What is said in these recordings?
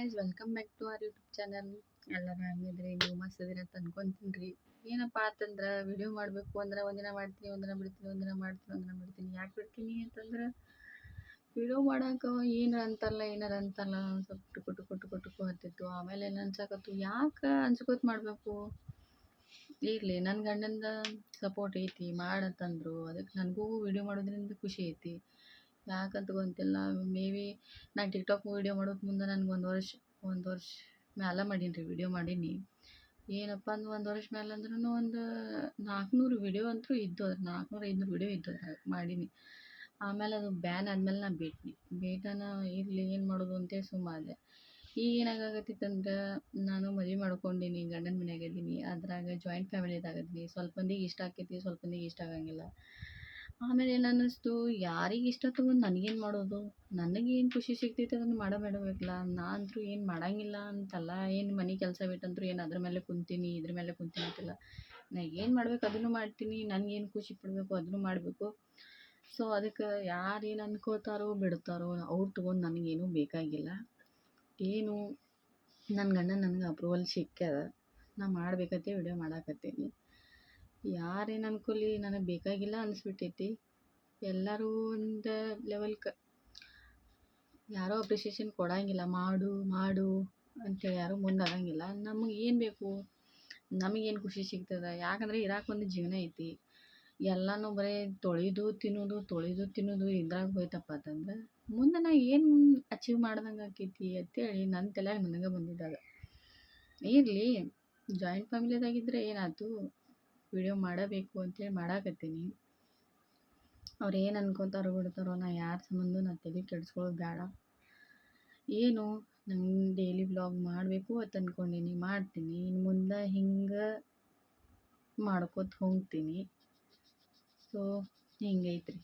Guys welcome back to our YouTube channel. ಎಲ್ಲರೂ ಹಂಗಿದ್ರಿ, ನೀವು ಮಸ್ತ್ ಇದೀರ ಅಂತ ಅನ್ಕೊಂತೀನಿ. ಏನಪ್ಪ ಅಂತಂದ್ರೆ ವಿಡಿಯೋ ಮಾಡಬೇಕು ಅಂದ್ರೆ ಒಂದಿನ ಮಾಡ್ತೀನಿ, ಒಂದಿನ ಬಿಡ್ತೀನಿ, ಒಂದಿನ ಮಾಡ್ತೀನಿ, ಒಂದಿನ ಬಿಡ್ತೀನಿ. ಯಾಕೆ ಬಿಡ್ತೀನಿ ಅಂತಂದ್ರೆ ವಿಡಿಯೋ ಮಾಡೋಕೆ ಏನಾರ ಅಂತಲ್ಲ ಸ್ವಲ್ಪ ಟುಕು ಹತ್ತಿತ್ತು. ಆಮೇಲೆ ಏನು ಅನ್ಸಕತ್ತು, ಯಾಕೆ ಅನ್ಸ್ಕೊತ್ ಮಾಡಬೇಕು. ಇರಲಿ, ನನ್ನ ಗಂಡಂದ ಸಪೋರ್ಟ್ ಐತಿ ಮಾಡತ್ತಂದ್ರು, ಅದಕ್ಕೆ ನನಗೂ ವಿಡಿಯೋ ಮಾಡೋದ್ರಿಂದ ಖುಷಿ ಐತಿ. ಯಾಕಂತ ಗೊತ್ತಿಲ್ಲ, ಮೇ ಬಿ ನಾನು ಟಿಕ್ಟಾಕ್ ವೀಡಿಯೋ ಮಾಡೋದು ಮುಂದೆ ನನಗೆ ಒಂದು ವರ್ಷ ಮ್ಯಾಲೆ ಮಾಡೀನಿ ರೀ, ವಿಡಿಯೋ ಮಾಡೀನಿ. ಏನಪ್ಪ ಅಂದ್ರೆ ಒಂದು ವರ್ಷ ಮೇಲೆ ಅಂದ್ರೂ ಒಂದು 400 ವಿಡಿಯೋ ಅಂತೂ ಇದ್ದು, 400-500 ವಿಡಿಯೋ ಇದ್ದು ಮಾಡೀನಿ. ಆಮೇಲೆ ಅದು ಬ್ಯಾನ್ ಆದಮೇಲೆ ನಾನು ಬೇಟನ ಇರಲಿ ಏನು ಮಾಡೋದು ಅಂತೇಳಿ ಸುಮ್ಮಾದೆ. ಈಗ ಏನಾಗತ್ತಿತ್ತಂದ್ರೆ ನಾನು ಮದುವೆ ಮಾಡ್ಕೊಂಡೀನಿ, ಗಂಡನ ಮನ್ಯಾಗ ಇದೀನಿ. ಅದ್ರಾಗ ಜಾಯಿಂಟ್ ಫ್ಯಾಮಿಲಿದಾಗ ಇದೀನಿ. ಸ್ವಲ್ಪ ಮಂದಿಗೆ ಇಷ್ಟ ಆಕೈತಿ, ಸ್ವಲ್ಪ ಮಂದಿಗೆ ಇಷ್ಟ ಆಗಂಗಿಲ್ಲ. ಆಮೇಲೆ ಏನು ಅನ್ನಿಸ್ತು, ಯಾರಿಗೆ ಇಷ್ಟ ತಗೊಂಡು ನನಗೇನು ಮಾಡೋದು, ನನಗೇನು ಖುಷಿ ಸಿಗ್ತೈತೆ ಅದನ್ನು ಮಾಡಬೇಕಲ್ಲ. ನಾನಂತೂ ಏನು ಮಾಡಂಗಿಲ್ಲ ಅಂತಲ್ಲ, ಏನು ಮನೆ ಕೆಲಸ ಬಿಟ್ಟಂತೂ ಏನು ಅದ್ರ ಮೇಲೆ ಕುಂತೀನಿ ಇದ್ರ ಮೇಲೆ ಕುಂತೀನಿ ಅಂತಿಲ್ಲ. ನಾ ಏನು ಮಾಡ್ಬೇಕು ಅದನ್ನು ಮಾಡ್ತೀನಿ, ನನಗೇನು ಖುಷಿ ಪಡಬೇಕು ಅದನ್ನು ಮಾಡಬೇಕು. ಸೊ ಅದಕ್ಕೆ ಯಾರು ಏನು ಅನ್ಕೋತಾರೋ ಬಿಡ್ತಾರೋ ಅವ್ರು ತೊಗೊಂಡು ನನಗೇನು ಬೇಕಾಗಿಲ್ಲ. ಏನು ನನ್ನ ಗಂಡ ನನಗೆ ಅಪ್ರೂವಲ್ ಸಿಕ್ಕ್ಯದ, ನಾ ಮಾಡಬೇಕತ್ತೆ ವಿಡಿಯೋ ಮಾಡಾಕತ್ತೀನಿ. ಯಾರೇನು ಅನ್ಕೊಳ್ಳಿ ನನಗೆ ಬೇಕಾಗಿಲ್ಲ ಅನಿಸ್ಬಿಟ್ಟೈತಿ. ಎಲ್ಲರೂ ಒಂದು ಲೆವೆಲ್ಗೆ ಯಾರೋ ಅಪ್ರಿಷಿಯೇಷನ್ ಕೊಡಂಗಿಲ್ಲ, ಮಾಡು ಅಂತೇಳಿ ಯಾರೂ ಮುಂದಾಗಂಗಿಲ್ಲ. ನಮಗೆ ಏನು ಬೇಕು, ನಮಗೇನು ಖುಷಿ ಸಿಗ್ತದೆ. ಯಾಕಂದರೆ ಇರಾಕೆ ಒಂದು ಜೀವನ ಐತಿ. ಎಲ್ಲನೂ ಬರೀ ತೊಳೆದು ತಿನ್ನೋದು ಇದ್ರಾಗ ಹೋಯ್ತಪ್ಪ ಅಂತಂದ್ರೆ ಮುಂದೆ ನಾ ಏನು ಅಚೀವ್ ಮಾಡ್ದಂಗೆ ಆಕೈತಿ ಅಂತೇಳಿ ನನ್ನ ತಲೆಯಾಗ ನನಗೆ ಬಂದಿದ್ದಾಗ. ಇರಲಿ, ಜಾಯಿಂಟ್ ಫ್ಯಾಮಿಲಿದಾಗಿದ್ದರೆ ಏನಾಯ್ತು, ವಿಡಿಯೋ ಮಾಡಬೇಕು ಅಂತೇಳಿ ಮಾಡಾಕತ್ತೀನಿ. ಅವ್ರು ಏನು ಅನ್ಕೊತಾರೋ ಬಿಡ್ತಾರೋ, ನಾ ಯಾರ ಸಂಬಂಧ ನಾ ತಲೆ ಕೆಡಿಸ್ಕೊಳ್ಳೋದು ಬೇಡ. ಏನು ನಂಗೆ ಡೈಲಿ ವ್ಲಾಗ್ ಮಾಡಬೇಕು ಅಂತ ಅಂದ್ಕೊಂಡೀನಿ, ಮಾಡ್ತೀನಿ. ಇನ್ನು ಮುಂದೆ ಹಿಂಗೆ ಮಾಡ್ಕೋತ ಹೋಗ್ತೀನಿ. ಸೊ ಹಿಂಗೈತ್ರಿ.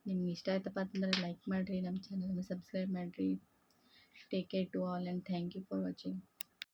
ನಿಮ್ಗೆ ಇಷ್ಟ ಆಯ್ತಪ್ಪ ಅಂತಂದ್ರೆ ಲೈಕ್ ಮಾಡಿರಿ, ನಮ್ಮ ಚಾನಲ್ನ ಸಬ್ಸ್ಕ್ರೈಬ್ ಮಾಡಿರಿ. Take care to all and thank you for watching.